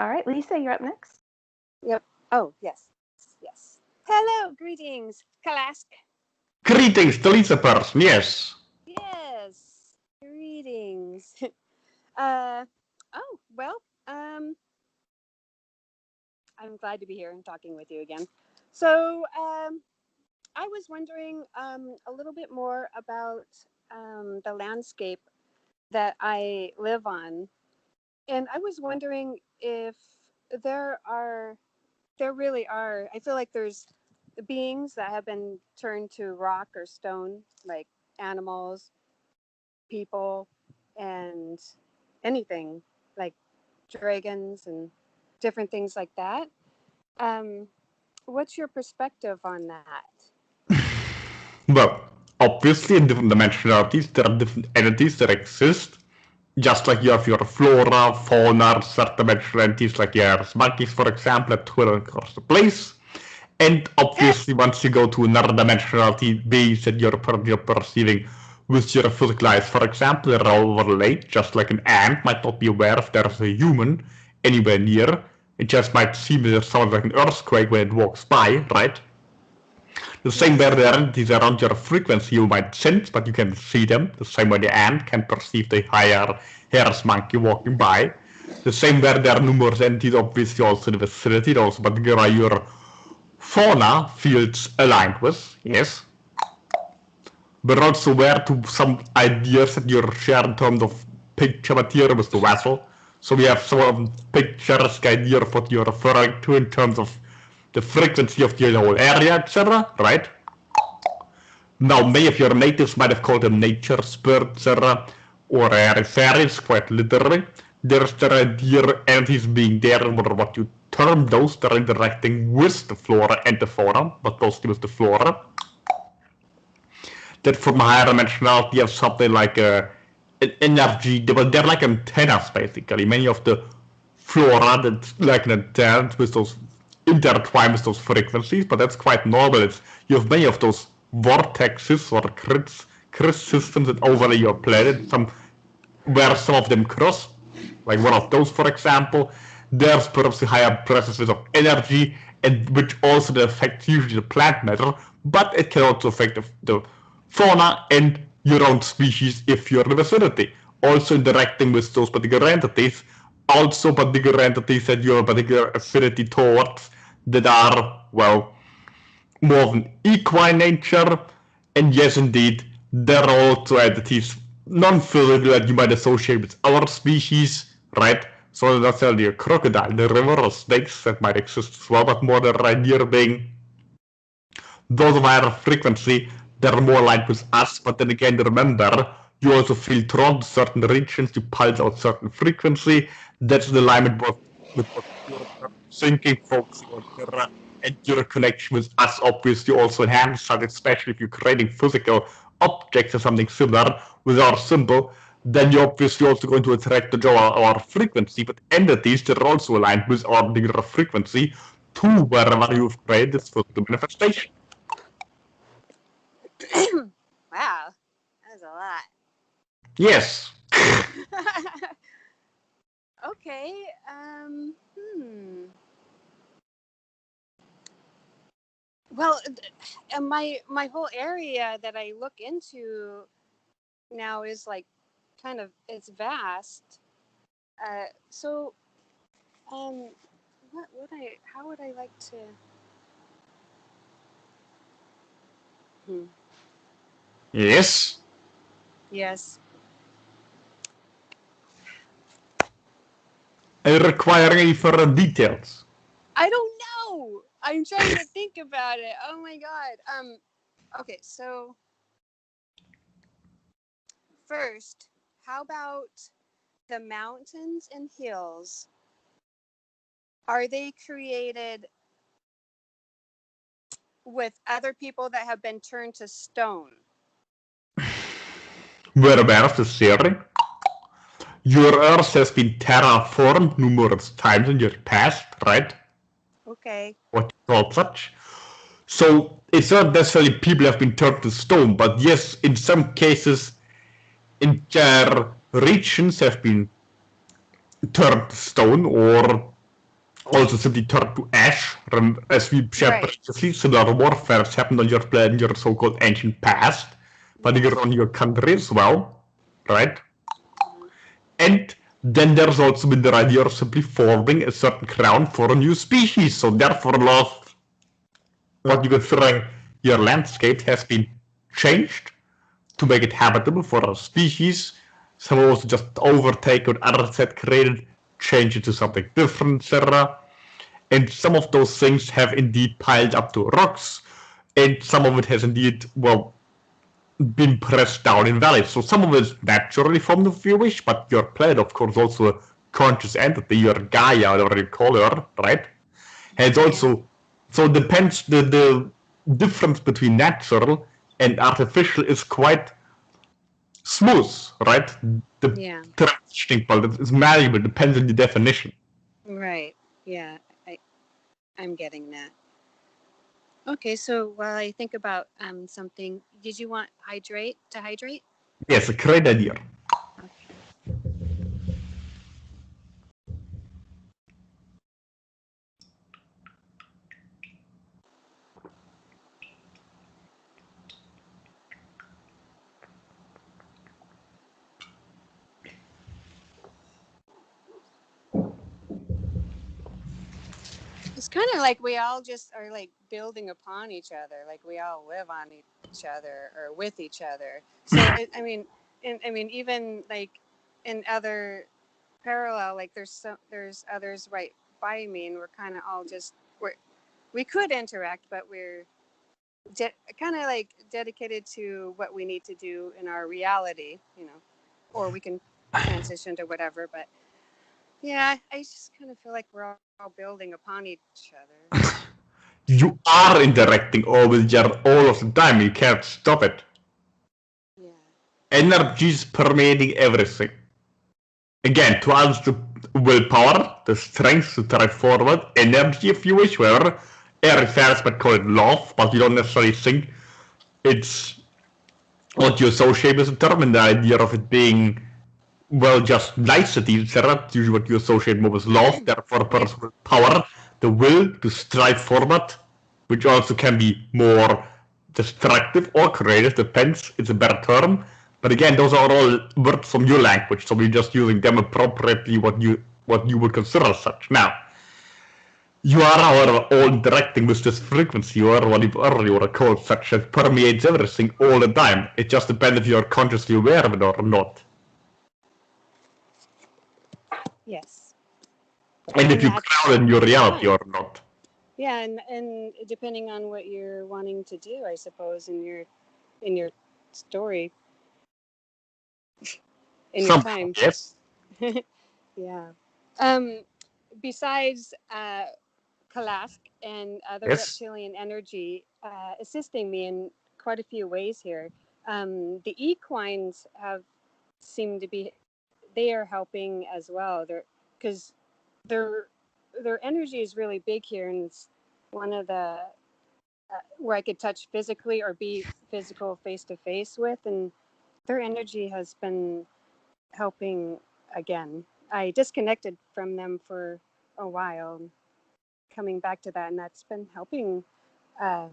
All right, Lisa, you're up next. Yep. Oh, yes. Yes. Hello, greetings, KALASK. Greetings, the Lisa person, yes. Yes. Greetings. Oh, well, I'm glad to be here and talking with you again. So, I was wondering a little bit more about the landscape that I live on. And I was wondering if there are, there really are, I feel like there's beings that have been turned to rock or stone, like animals, people, and anything like dragons and different things like that. Um, what's your perspective on that? Well, obviously in different dimensionalities there are different entities that exist. Just like you have your flora, fauna, certain dimensional entities like your monkeys, for example, that twirl across the place. And obviously once you go to another dimensionality, beings that you're perceiving with your physical eyes, for example, they're all overlaid, just like an ant might not be aware if there's a human anywhere near. It just might seem that it sounds like an earthquake when it walks by, right? The same way the entities around your frequency you might sense, but you can see them. The same way the ant can perceive the higher hairs monkey walking by. The same way there are numerous entities obviously also in the vicinity, also particularly your fauna fields aligned with, yes. But also aware to some ideas that you share in terms of picture material with the vessel. So we have sort of picturesque idea of what you're referring to in terms of the frequency of the whole area, etc., right? Now, many of your natives might have called them nature spirits, etc., or fairies, quite literally. There's the idea entities being there, or what you term those that are interacting with the flora and the fauna, but mostly with the flora. That from a higher dimensionality you have something like an energy, they're like antennas basically. Many of the flora that's like an antenna with those intertwined with those frequencies, but that's quite normal. You have many of those vortexes or criss systems that overlay your planet, where some of them cross, like one of those for example. There's perhaps a higher presence of energy, and which also affects usually the plant matter, but it can also affect the fauna and your own species if you're in the vicinity. Also interacting with those particular entities, also particular entities that you have a particular affinity towards that are, well, more of an equine nature. And yes, indeed, there are also entities non-physical that you might associate with our species, right? So not necessarily a crocodile in the river or snakes that might exist as well, but more the idea being those of higher frequency, they're more aligned with us. But then again, remember, you also feel drawn to certain regions, you pulse out certain frequency. That's the alignment with what you're thinking, focusing on, and your connection with us obviously also enhances that, especially if you're creating physical objects or something similar with our symbol. Then you're obviously also going to attract our frequency, but entities that are also aligned with our particular frequency to wherever you've created this physical manifestation. Wow, that was a lot. Yes. Okay. Well, my whole area that I look into now is like kind of, it's vast. So, how would I like to? Yes. Yes. I require any further details. I don't know. I'm trying to think about it. Oh my god. Okay, so first, how about the mountains and hills? Are they created with other people that have been turned to stone? We're aware of this theory. Your Earth has been terraformed numerous times in your past, right? Okay. What you call such. So it's not necessarily people have been turned to stone, but yes, in some cases, entire regions have been turned to stone, or also simply turn to ash. As we shared Right. previously, similar warfares happened on your planet in your so-called ancient past, particularly on your country as well, right? Mhm. And then there's also been the idea of simply forming a certain crown for a new species. So therefore, lost what you considering your landscape has been changed to make it habitable for a species. Some also just overtake what others had created, change it to something different, etc. And some of those things have indeed piled up to rocks, and some of it has indeed, well, been pressed down in valleys. So some of it is naturally formed if you wish, but your planet, of course, also a conscious entity, your Gaia, whatever you call her, right? And Yeah. also, so it depends, the difference between natural and artificial is quite smooth, right? The Yeah. transitioning part is malleable, depends on the definition. Right. Yeah. I'm getting that. Okay, so while I think about something, did you want hydrate? Yes, a great idea. Okay. It's kind of like we all just are like building upon each other, like we all live on each other or with each other. So I mean, even like in other parallel, like there's others right by me, and we're kind of all just we could interact, but we're kind of like dedicated to what we need to do in our reality, or we can transition to whatever. But yeah, I just kind of feel like we're all building upon each other. You are interacting all with your all of the time, you can't stop it. Yeah. Energy is permeating everything. Again, to us, the willpower, the strength to drive forward, energy, if you wish, where air refers but call it love, but you don't necessarily think it's what you associate with the term, and the idea of it being, well, just nicety, etc. Usually what you associate more with love, therefore Yeah. personal power, the will to strive forward, which also can be more destructive or creative, depends, it's a better term. But again, those are all words from your language, so we're just using them appropriately what you would consider as such. Now, you are, however, all interacting with this frequency or what you earlier would have called such that permeates everything all the time. It just depends if you're consciously aware of it or not. Yes. And if And you that's ground in your reality fine. or not. Yeah, and depending on what you're wanting to do, I suppose in your story, in your Somehow, time. yes. Yeah. Um, Besides Kalask and other Yes. reptilian energy assisting me in quite a few ways here, the equines have seemed to be they are helping as well. Because their their energy is really big here, and it's one of the where I could touch physically or be physical face to face with, and their energy has been helping again. I disconnected from them for a while, coming back to that, and that's been helping uh,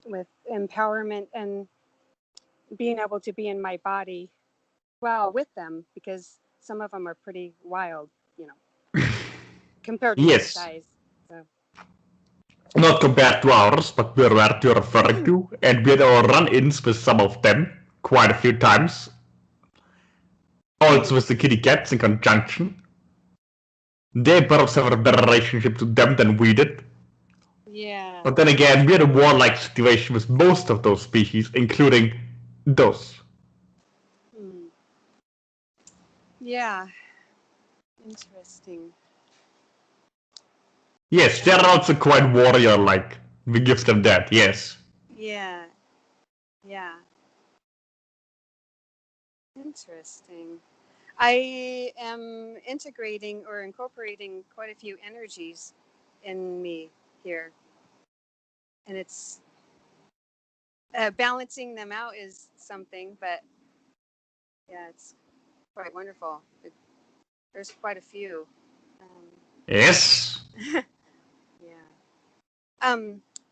with empowerment and being able to be in my body well with them, because some of them are pretty wild, you know, compared to your Yes. size. So Not compared to ours, but we're where you're referring to, and we had our run-ins with some of them quite a few times. Also with the kitty cats in conjunction. They perhaps have a better relationship to them than we did. yeah. But then again, we had a warlike situation with most of those species, including those. Hmm. Yeah. Interesting. Yes, they're also quite warrior-like. We give them that, yes. Yeah. Yeah. Interesting. I am integrating or incorporating quite a few energies in me here, and it's balancing them out is something, but yeah, it's quite wonderful. There's quite a few. Um, Yes. Yeah.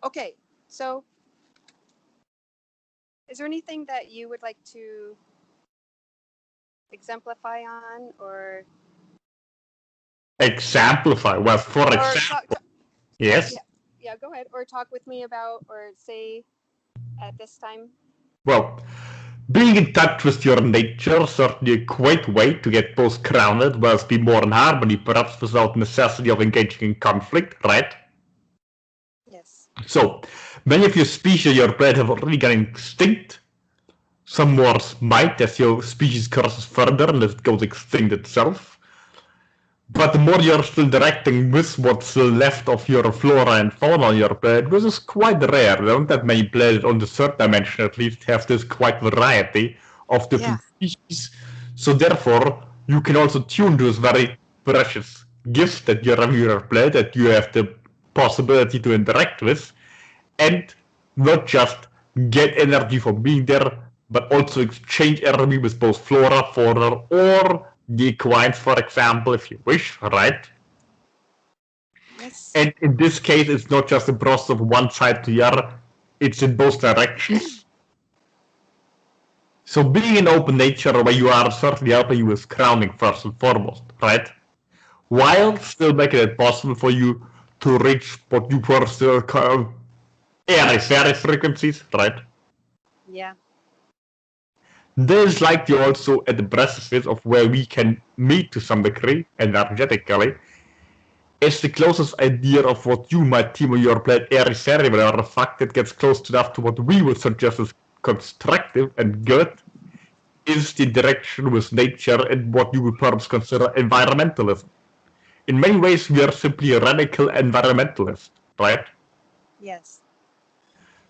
Okay. So, is there anything that you would like to exemplify on, or Exemplify. Well, for or example, yes. yeah, go ahead, or talk with me about, or say at this time. Well, being in touch with your nature is certainly a great way to get both grounded whilst be more in harmony, perhaps without necessity of engaging in conflict, right? Yes. So, many of your species your planet have already gone extinct. Some more might as your species crosses further and it goes extinct itself. But the more you're still interacting with what's still left of your flora and fauna on your planet, which is quite rare. There aren't that many planets on the third dimension at least have this quite variety of different species. So therefore, you can also tune to this very precious gift that you have on your planet, that you have the possibility to interact with, and not just get energy from being there, but also exchange energy with both flora, fauna, or the equines, for example, if you wish, right? Yes. And in this case, it's not just a process of one side to the other, it's in both directions. So being in open nature where you are certainly helping you with grounding first and foremost, right? While still making it possible for you to reach what you were still call airy frequencies, right? Yeah. There's likely also at the precipice of where we can meet to some degree, energetically, is the closest idea of what you might deem on your planet airy or a fact that gets close enough to what we would suggest as constructive and good, is the direction with nature and what you would perhaps consider environmentalism. In many ways, we are simply a radical environmentalist, right? Yes.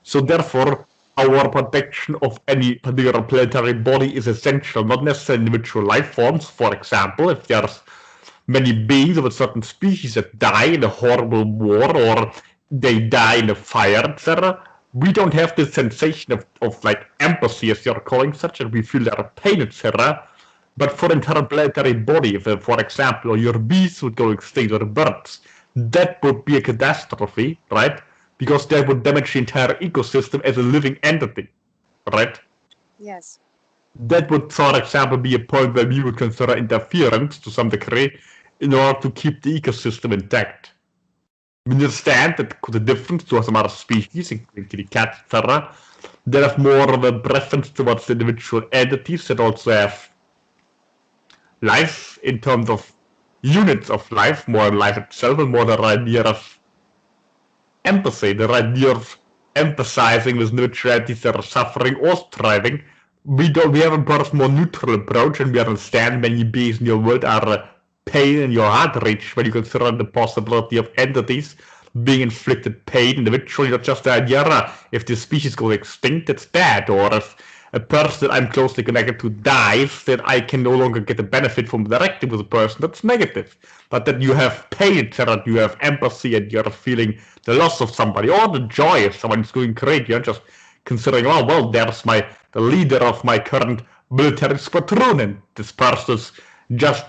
So therefore, our protection of any particular planetary body is essential, not necessarily individual life forms. For example, if there's many beings of a certain species that die in a horrible war or they die in a fire, etc., we don't have this sensation of like empathy, as you're calling such, and we feel their pain, etc. But for entire planetary body, if, for example, your bees would go extinct or birds, that would be a catastrophe, right? Because that would damage the entire ecosystem as a living entity, right? Yes. That would, for example, be a point where we would consider interference to some degree in order to keep the ecosystem intact. We understand that the difference to some other species, including the cats, etc., they have more of a preference towards individual entities that also have life in terms of units of life, more life itself, and more the idea of empathy, the idea of empathizing with individualities that are suffering or thriving. We have a perhaps more neutral approach, and we understand many beings in your world are pain in your heart reach when you consider the possibility of entities being inflicted pain individually, not just the idea if the species goes extinct, it's bad, or if a person that I'm closely connected to dies, then I can no longer get the benefit from interacting with a person, that's negative. But that you have pain, that you have empathy, and you're feeling the loss of somebody, or the joy of someone who's doing great, you're just considering, oh, well, there's the leader of my current military squadron, and this person's just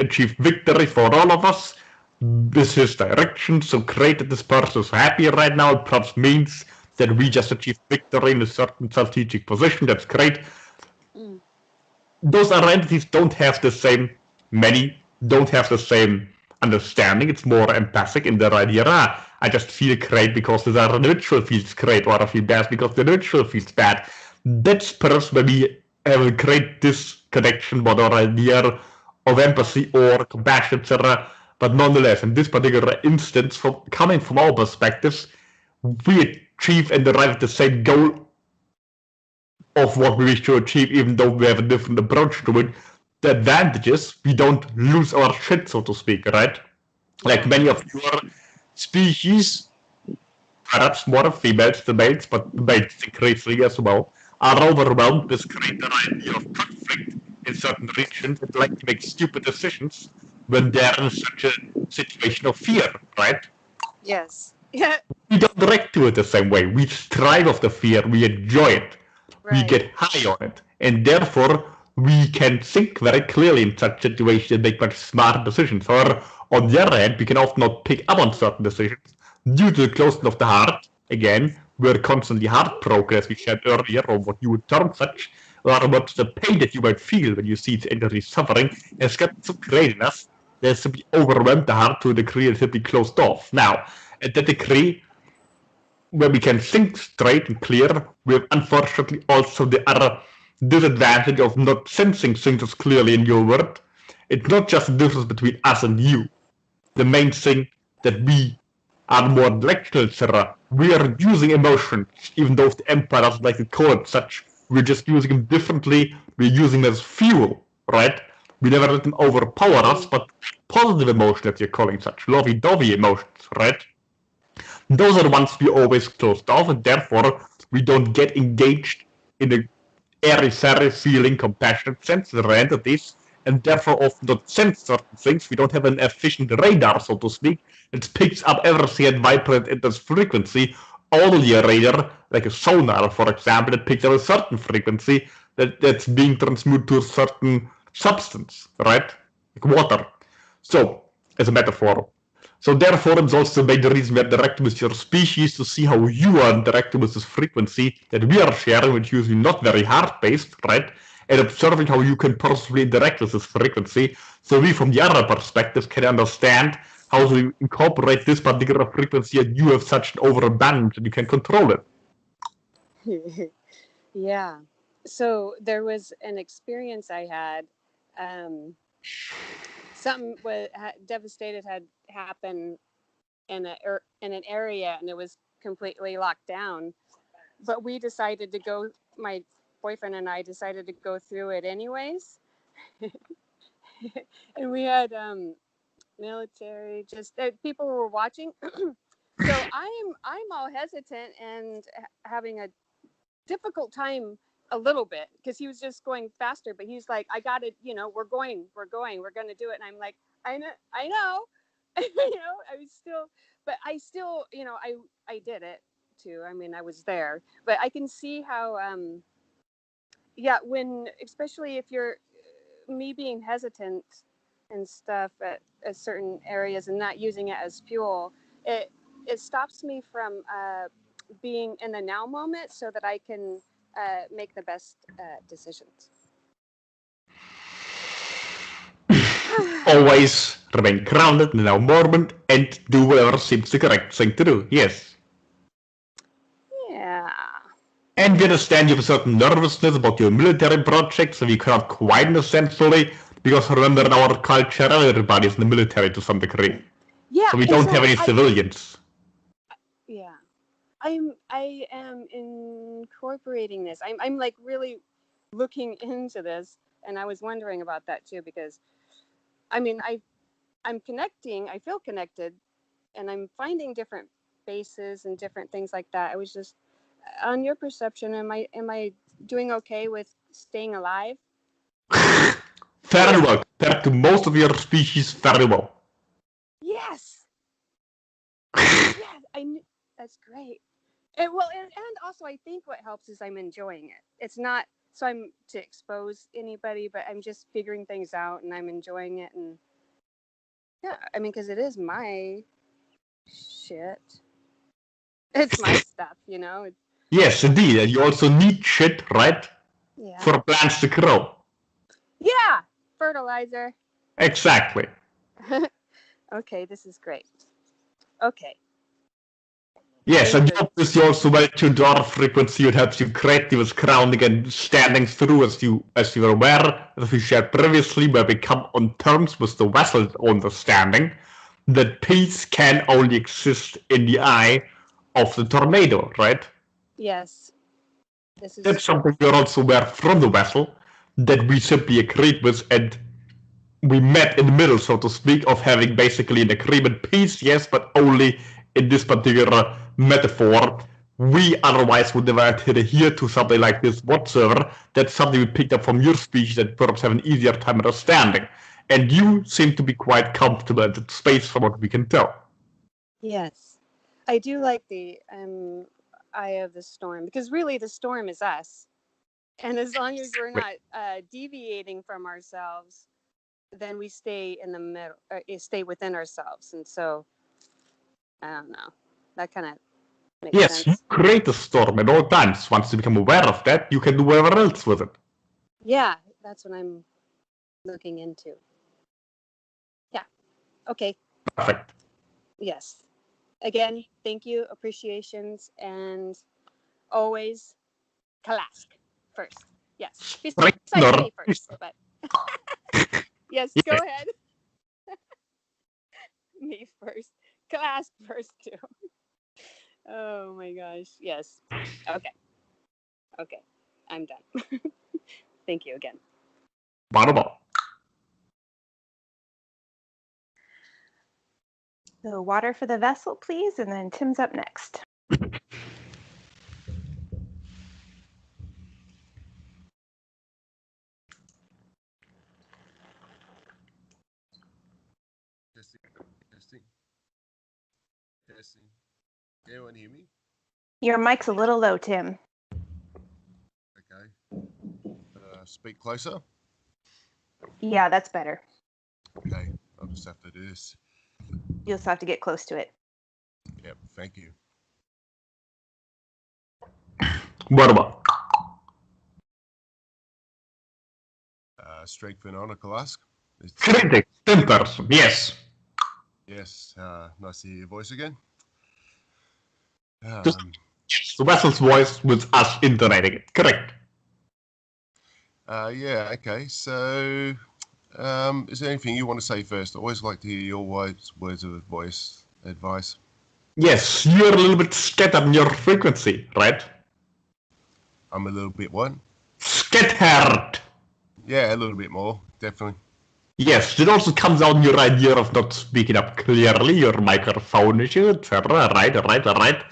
achieved victory for all of us. This is direction, so great that this person is happy right now. It perhaps means that we just achieved victory in a certain strategic position. That's great. Those other entities don't have the same, many don't have the same understanding. It's more empathic in their idea. I just feel great because this other individual feels great, or I feel bad because the individual feels bad. That's perhaps where we have a great disconnection with our idea of empathy or compassion, etc. But nonetheless, in this particular instance, coming from our perspectives, we achieve and arrive at the same goal of what we wish to achieve, even though we have a different approach to it. The advantage is we don't lose our shit, so to speak, right? Like many of your species, perhaps more females than males, but males increasingly as well, are overwhelmed with greater idea of conflict in certain regions and like to make stupid decisions when they're in such a situation of fear, right? Yes. Yeah. We don't react to it the same way. We strive of the fear, we enjoy it, we Right. get high on it, and therefore we can think very clearly in such situations and make much smarter decisions. Or on the other hand, we can often not pick up on certain decisions due to the closeness of the heart. Again, we're constantly heartbroken, as we shared earlier, or what you would term such, or what the pain that you might feel when you see its entity suffering has gotten so great enough that it's simply overwhelmed the heart to a degree it's simply closed off. Now, at that degree, where we can think straight and clear, we have unfortunately also the other disadvantage of not sensing things as clearly in your word. It's not just the difference between us and you. The main thing that we are more intellectual, etc. We are using emotions, even though the Empire doesn't like to call it such. We're just using them differently. We're using them as fuel, right? We never let them overpower us, but positive emotions that you're calling such, lovey-dovey emotions, right? Those are the ones we always closed off, and therefore we don't get engaged in the airy-fairy feeling, compassionate sensitive entities, and therefore often don't sense certain things. We don't have an efficient radar, so to speak, that picks up everything and vibrates at this frequency. Only a radar, like a sonar, for example, that picks up a certain frequency that's being transmitted to a certain substance, right? Like water. So, as a metaphor. So therefore, it's also the reason we are interacting with your species to see how you are interacting with this frequency that we are sharing, which is usually not very hard-based, right? And observing how you can possibly interact with this frequency, so we, from the other perspective, can understand how to incorporate this particular frequency and you have such an overabundance that you can control it. Yeah. So there was an experience I had. Something devastated had happened in an area, and it was completely locked down. But we decided to go. My boyfriend and I decided to go through it anyways, and we had military. Just people were watching. So I'm all hesitant and having a difficult time a little bit because he was just going faster, but he's like, I got it, we're going to do it. And I'm like, I know, I was still, but I still, I did it too. I mean, I was there, but I can see how, yeah, when, especially if you're me being hesitant and stuff at certain areas and not using it as fuel, it stops me from being in the now moment so that I can make the best decisions. Always remain grounded in the now moment and do whatever seems the correct thing to do. Yes. Yeah. And we understand you have a certain nervousness about your military projects, so we cannot quite understand fully, because remember, in our culture, everybody is in the military to some degree. Yeah. So we don't have any civilians. Yeah. I am incorporating this. I'm like really looking into this, and I was wondering about that too, because I mean, I'm connecting, I feel connected, and I'm finding different bases and different things like that. I was just on your perception, am I doing okay with staying alive? Very well. Compared to most of your species, very well. Yes. Yeah, that's great. And also I think what helps is I'm enjoying it. It's not so I'm to expose anybody, but I'm just figuring things out and I'm enjoying it. And yeah, I mean, because it is my shit. It's my stuff, Yes, indeed. And you also need shit, right? Yeah. For plants to grow. Yeah. Fertilizer. Exactly. Okay, this is great. Okay. Yes, and obviously also well tuned to our frequency, it helps you create with grounding and standing through, as you were aware, as we shared previously, where we come on terms with the vessel's understanding that peace can only exist in the eye of the tornado, right? Yes. That's something we're also aware from the vessel that we simply agreed with, and we met in the middle, so to speak, of having basically an agreement. Peace, yes, but only in this particular metaphor. We otherwise would never adhere to something like this whatsoever. That's something we picked up from your speech that perhaps have an easier time understanding. And you seem to be quite comfortable in that space from what we can tell. Yes. I do like the eye of the storm, because really the storm is us. And as long as we're not deviating from ourselves, then we stay in the middle, stay within ourselves. And so, I don't know. That kind of makes Yes, you sense. create a storm at all times. Once you become aware of that, you can do whatever else with it. Yeah, that's what I'm looking into. Yeah. Okay. Perfect. Yes. Again, thank you, appreciations, and always KALASK first. Yes. Besides Straightener. me first, but yes, Yeah. go ahead. Me first. KALASK first too. Oh my gosh. Yes. Okay. Okay. I'm done. Thank you again. Wunderbar. So water for the vessel, please, and then Tim's up next. Testing, testing, testing. Can anyone hear me? Your mic's a little low, Tim. Okay. Speak closer. Yeah, that's better. Okay, I'll just have to do this. You'll just have to get close to it. Yep, thank you. Wunderbar. Strength and honor, KALASK. Critic. In person. Yes. Yes, nice to hear your voice again. Just the vessel's voice with us intonating it. Correct. Yeah, okay. So, is there anything you want to say first? I always like to hear your words of advice. Yes, you're a little bit scattered in your frequency, right? I'm a little bit what? Scattered. Yeah, a little bit more, definitely. Yes, it also comes out in your idea of not speaking up clearly, your microphone issue, etc. Right.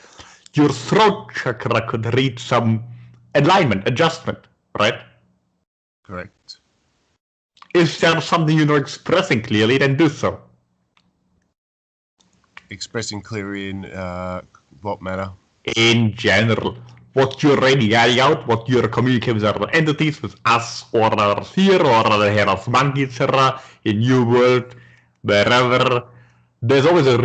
Your throat chakra could reach some alignment, adjustment, right? Correct. Is there something you're not expressing clearly, then do so. Expressing clearly in what manner? In general, what you're radiating out, what you're communicating with other entities, with us or others here, or other here of monkey, etc. in New World, wherever, there's always a